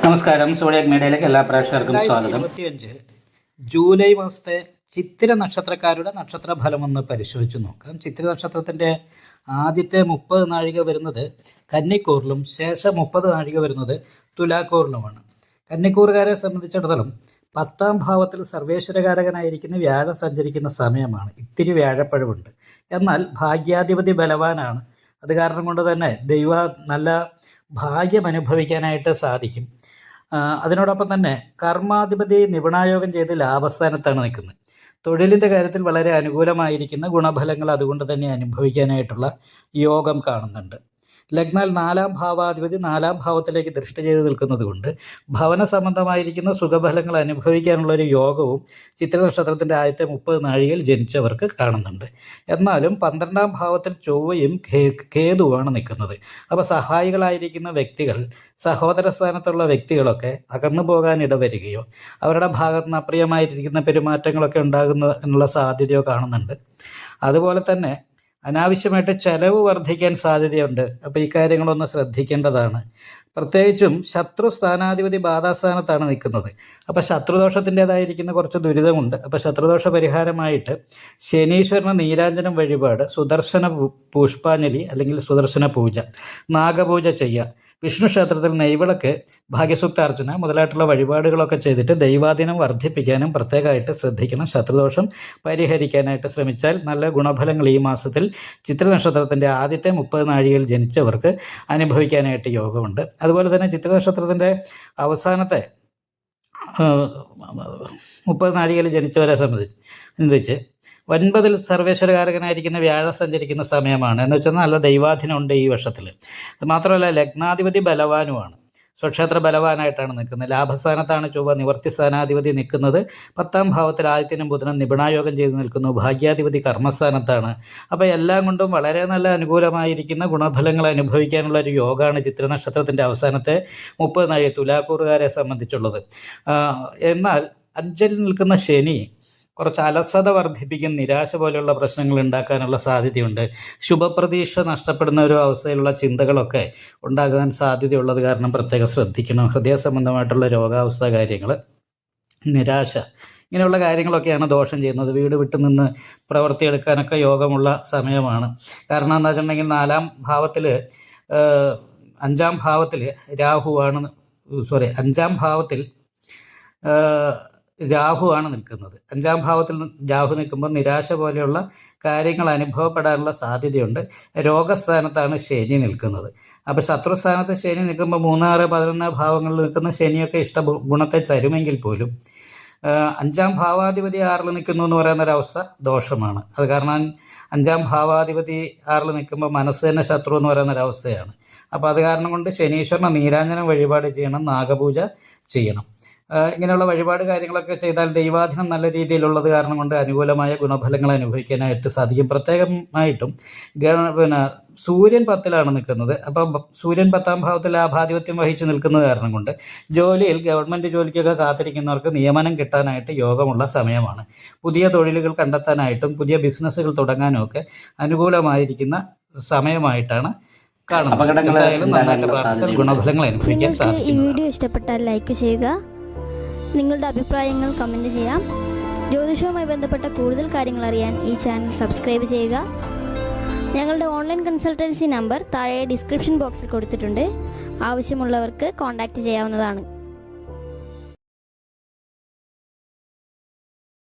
നമസ്കാരം. സോഡിയാക് മീഡിയയിലേക്ക് എല്ലാ പ്രേക്ഷകർക്കും സ്വാഗതം. 2025 ജൂലൈ മാസത്തെ ചിത്തിര നക്ഷത്രക്കാരുടെ നക്ഷത്ര ഫലം ഒന്ന് പരിശോധിച്ച് നോക്കാം. ചിത്തിര നക്ഷത്രത്തിൻ്റെ ആദ്യത്തെ 30 നാഴിക വരുന്നത് കന്നിക്കൂറിലും ശേഷം 30 നാഴിക വരുന്നത് തുലാക്കൂറിലുമാണ്. കന്നിക്കൂറുകാരെ സംബന്ധിച്ചിടത്തോളം 10ാം ഭാവത്തിൽ സർവേശ്വരകാരകനായിരിക്കുന്ന വ്യാഴം സഞ്ചരിക്കുന്ന സമയമാണ്. ഇത്തിരി വ്യാഴപ്പഴവുണ്ട്. എന്നാൽ ഭാഗ്യാധിപതി ബലവാനാണ്. അത് കാരണം കൊണ്ട് തന്നെ നല്ല ഭാഗ്യം അനുഭവിക്കാനായിട്ട് സാധിക്കും. അതിനോടൊപ്പം തന്നെ കർമാധിപതി നിപുണായോഗം ചെയ്ത് ലാഭസ്ഥാനത്താണ് നിൽക്കുന്നത്. തൊഴിലിൻ്റെ കാര്യത്തിൽ വളരെ അനുകൂലമായിരിക്കുന്ന ഗുണഫലങ്ങൾ അതുകൊണ്ട് തന്നെ അനുഭവിക്കാനായിട്ടുള്ള യോഗം കാണുന്നുണ്ട്. ലഗ്നാൽ 4ാം ഭാവാധിപതി 4ാം ഭാവത്തിലേക്ക് ദൃഷ്ടി ചെയ്ത് നിൽക്കുന്നത് കൊണ്ട് ഭവന സംബന്ധമായിരിക്കുന്ന സുഖഫലങ്ങൾ അനുഭവിക്കാനുള്ളൊരു യോഗവും ചിത്ര നക്ഷത്രത്തിൻ്റെ ആദ്യത്തെ 30 നാഴികയിൽ ജനിച്ചവർക്ക് കാണുന്നുണ്ട്. എന്നാലും 12ാം ഭാവത്തിൽ ചൊവ്വയും കേതുവാണ് നിൽക്കുന്നത്. അപ്പോൾ സഹായികളായിരിക്കുന്ന വ്യക്തികൾ, സഹോദര സ്ഥാനത്തുള്ള വ്യക്തികളൊക്കെ അകന്നു പോകാൻ ഇടവരികയോ അവരുടെ ഭാഗത്ത് നിന്ന് അപ്രിയമായിരിക്കുന്ന പെരുമാറ്റങ്ങളൊക്കെ ഉണ്ടാകുന്നതിനുള്ള സാധ്യതയോ കാണുന്നുണ്ട്. അതുപോലെ തന്നെ അനാവശ്യമായിട്ട് ചെലവ് വർദ്ധിക്കാൻ സാധ്യതയുണ്ട്. അപ്പോൾ ഈ കാര്യങ്ങളൊന്ന് ശ്രദ്ധിക്കേണ്ടതാണ്. പ്രത്യേകിച്ചും ശത്രു സ്ഥാനാധിപതി ബാധാസ്ഥാനത്താണ് നിൽക്കുന്നത്. അപ്പോൾ ശത്രുദോഷത്തിൻ്റേതായിരിക്കുന്ന കുറച്ച് ദുരിതമുണ്ട്. അപ്പോൾ ശത്രുദോഷ പരിഹാരമായിട്ട് ശനീശ്വരന് നീരാഞ്ജനം വഴിപാട്, സുദർശന പുഷ്പാഞ്ജലി അല്ലെങ്കിൽ സുദർശന പൂജ, നാഗപൂജ ചെയ്യുക, വിഷ്ണു ക്ഷേത്രത്തിൽ നെയ്വിളക്ക്, ഭാഗ്യസൂക്താർച്ചന മുതലായിട്ടുള്ള വഴിപാടുകളൊക്കെ ചെയ്തിട്ട് ദൈവാധീനം വർദ്ധിപ്പിക്കാനും പ്രത്യേകമായിട്ട് ശ്രദ്ധിക്കണം. ശത്രുദോഷം പരിഹരിക്കാനായിട്ട് ശ്രമിച്ചാൽ നല്ല ഗുണഫലങ്ങൾ ഈ മാസത്തിൽ ചിത്ര നക്ഷത്രത്തിൻ്റെ ആദ്യത്തെ 30 നാഴികയിൽ ജനിച്ചവർക്ക് അനുഭവിക്കാനായിട്ട് യോഗമുണ്ട്. അതുപോലെ തന്നെ ചിത്ര നക്ഷത്രത്തിൻ്റെ അവസാനത്തെ 30 നാഴികയിൽ ജനിച്ചവരെ സംബന്ധിച്ച് 9ൽ സർവേശ്വരകാരകനായിരിക്കുന്ന വ്യാഴം സഞ്ചരിക്കുന്ന സമയമാണ്. എന്ന് വെച്ചാൽ നല്ല ദൈവാധീനമുണ്ട് ഈ വർഷത്തിൽ. അത് മാത്രമല്ല ലഗ്നാധിപതി ബലവാനുമാണ്. സ്വക്ഷേത്ര ബലവാനായിട്ടാണ് നിൽക്കുന്നത്. ലാഭസ്ഥാനത്താണ് ചൊവ്വ നിവർത്തി സ്ഥാനാധിപതി നിൽക്കുന്നത്. 10ാം ഭാവത്തിൽ ആദിത്യനും ബുധനും നിപുണായോഗം ചെയ്ത് നിൽക്കുന്നു. ഭാഗ്യാധിപതി കർമ്മസ്ഥാനത്താണ്. അപ്പോൾ എല്ലാം കൊണ്ടും വളരെ നല്ല അനുകൂലമായിരിക്കുന്ന ഗുണഫലങ്ങൾ അനുഭവിക്കാനുള്ള ഒരു യോഗമാണ് ചിത്ര നക്ഷത്രത്തിൻ്റെ അവസാനത്തെ 30 നാഴിക തുലാക്കൂറുകാരെ സംബന്ധിച്ചുള്ളത്. എന്നാൽ 5ൽ നിൽക്കുന്ന ശനി കുറച്ച് അലസത വർദ്ധിപ്പിക്കും, നിരാശ പോലെയുള്ള പ്രശ്നങ്ങൾ ഉണ്ടാക്കാനുള്ള സാധ്യതയുണ്ട്. ശുഭപ്രതീക്ഷ നഷ്ടപ്പെടുന്ന ഒരു അവസ്ഥയിലുള്ള ചിന്തകളൊക്കെ ഉണ്ടാകാൻ സാധ്യതയുള്ളത് കാരണം പ്രത്യേകം ശ്രദ്ധിക്കണം. ഹൃദയ സംബന്ധമായിട്ടുള്ള രോഗാവസ്ഥ കാര്യങ്ങൾ, നിരാശ, ഇങ്ങനെയുള്ള കാര്യങ്ങളൊക്കെയാണ് ദോഷം ചെയ്യുന്നത്. വീട് വിട്ടു നിന്ന് പ്രവർത്തിയെടുക്കാനൊക്കെ യോഗമുള്ള സമയമാണ്. കാരണം എന്താ വെച്ചിട്ടുണ്ടെങ്കിൽ 4ാം ഭാവത്തിൽ 5ാം ഭാവത്തിൽ രാഹുവാണ് നിൽക്കുന്നത്. 5ാം ഭാവത്തിൽ രാഹു നിൽക്കുമ്പോൾ നിരാശ പോലെയുള്ള കാര്യങ്ങൾ അനുഭവപ്പെടാനുള്ള സാധ്യതയുണ്ട്. രോഗസ്ഥാനത്താണ് ശനി നിൽക്കുന്നത്. അപ്പോൾ ശത്രുസ്ഥാനത്ത് ശനി നിൽക്കുമ്പോൾ 3, 6, 11 ഭാവങ്ങളിൽ നിൽക്കുന്ന ശനിയൊക്കെ ഗുണത്തെ തരുമെങ്കിൽ പോലും 5ാം ഭാവാധിപതി 6ൽ നിൽക്കുന്നു എന്ന് പറയുന്നൊരവസ്ഥ ദോഷമാണ്. അത് കാരണം 5ാം ഭാവാധിപതി 6ൽ നിൽക്കുമ്പോൾ മനസ്സ് തന്നെ ശത്രു എന്ന് പറയുന്നൊരവസ്ഥയാണ്. അപ്പോൾ അത് കാരണം കൊണ്ട് ശനീശ്വരനെ നീരാഞ്ജനം വഴിപാട് ചെയ്യണം, നാഗപൂജ ചെയ്യണം. ഇങ്ങനെയുള്ള വഴിപാട് കാര്യങ്ങളൊക്കെ ചെയ്താൽ ദൈവാധീനം നല്ല രീതിയിലുള്ളത് കാരണം കൊണ്ട് അനുകൂലമായ ഗുണഫലങ്ങൾ അനുഭവിക്കാനായിട്ട് സാധിക്കും. പ്രത്യേകമായിട്ടും സൂര്യൻ 10ലാണ് നിൽക്കുന്നത്. അപ്പം സൂര്യൻ 10ാം ഭാവത്തിൽ ലാഭാധിപത്യം വഹിച്ച് നിൽക്കുന്നത് കാരണം കൊണ്ട് ജോലിയിൽ, ഗവൺമെൻറ് ജോലിക്കൊക്കെ കാത്തിരിക്കുന്നവർക്ക് നിയമനം കിട്ടാനായിട്ട് യോഗമുള്ള സമയമാണ്. പുതിയ തൊഴിലുകൾ കണ്ടെത്താനായിട്ടും പുതിയ ബിസിനസ്സുകൾ തുടങ്ങാനും ഒക്കെ അനുകൂലമായിരിക്കുന്ന സമയമായിട്ടാണ് കാണുന്നത്. ഗുണഫലങ്ങൾ അനുഭവിക്കാൻ സാധിക്കും. ഈ വീഡിയോ ഇഷ്ടപ്പെട്ടാൽ ലൈക്ക് ചെയ്യുക, നിങ്ങളുടെ അഭിപ്രായങ്ങൾ കമൻറ്റ് ചെയ്യാം. ജ്യോതിഷവുമായി ബന്ധപ്പെട്ട കൂടുതൽ കാര്യങ്ങൾ അറിയാൻ ഈ ചാനൽ സബ്സ്ക്രൈബ് ചെയ്യുക. ഞങ്ങളുടെ ഓൺലൈൻ കൺസൾട്ടൻസി നമ്പർ താഴെ ഡിസ്ക്രിപ്ഷൻ ബോക്സിൽ കൊടുത്തിട്ടുണ്ട്. ആവശ്യമുള്ളവർക്ക് കോൺടാക്റ്റ് ചെയ്യാവുന്നതാണ്.